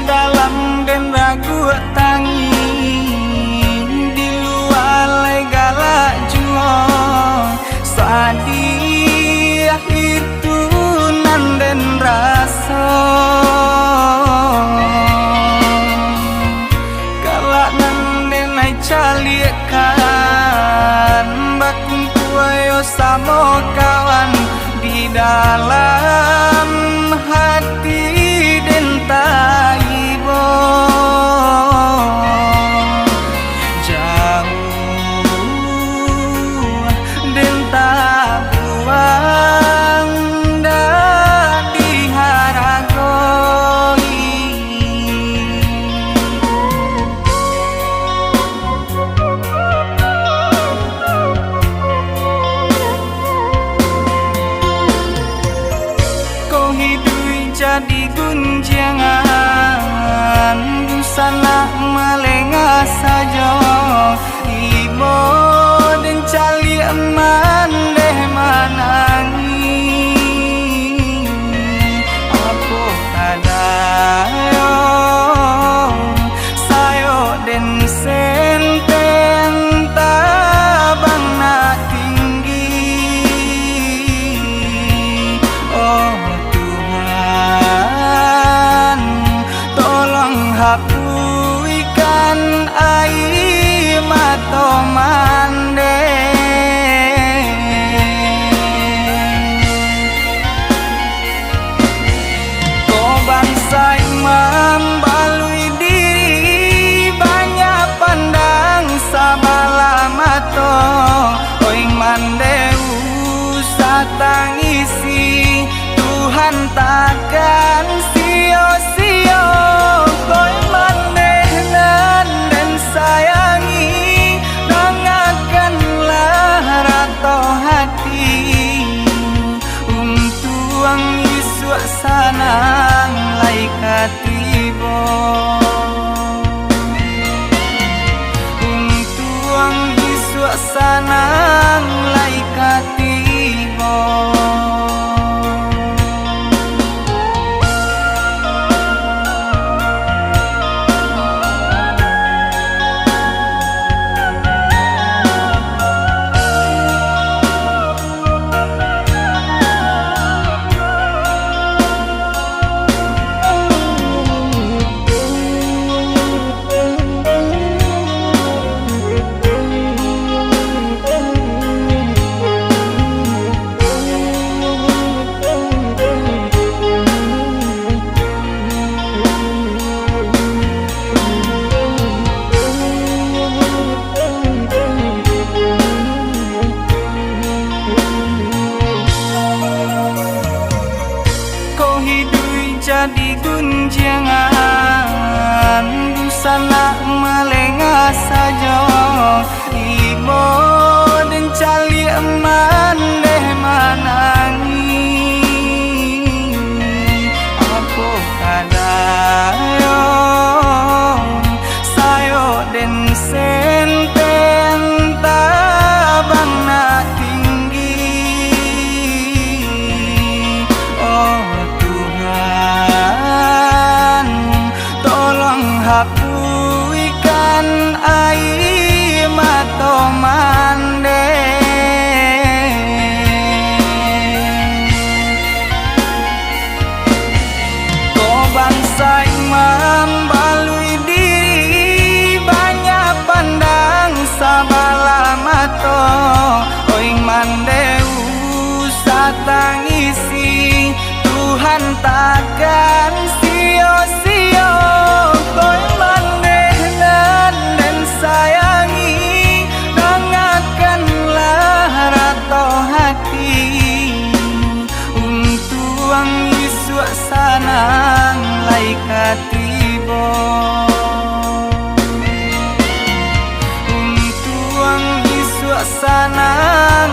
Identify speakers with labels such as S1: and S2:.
S1: dalam dan ragu tangi di luar galak juo sadiah itu nan dan rasa galak nan dan ai calikan bakun kuayo sama kawan di dalam hati dan taibo jauh dan tak buang dah diharagoi kau hidup jadi gunjangan busana melengah saja ibo dan cali eman deh manangi apa kadayo sayo dan senten tabang na tinggi oh hapuikan air mata mande kau bangsa imam balui diri banyak pandang sabala mata oi mande usah tangisi Tuhan takkan sia-sia kau manehnan dan sayangi dengarkanlah rato hati untuk Yesus sanang laikat tiba untuk Yesus sanang laikat tiba jadi gunjangan busana melengah saja ibo dan cali eman deh manangi apa kadayo sayo dan senten tabang na tinggi oh hapuikan air mata mande kau bangsa imam balui diri banyak pandang sabala mata oi mande usah tangisi Tuhan takkan sia-sia kau manehnan dan sayangi dengarkanlah rato hati untuk Yesus sanang laikat tiba untuk Yesus sanang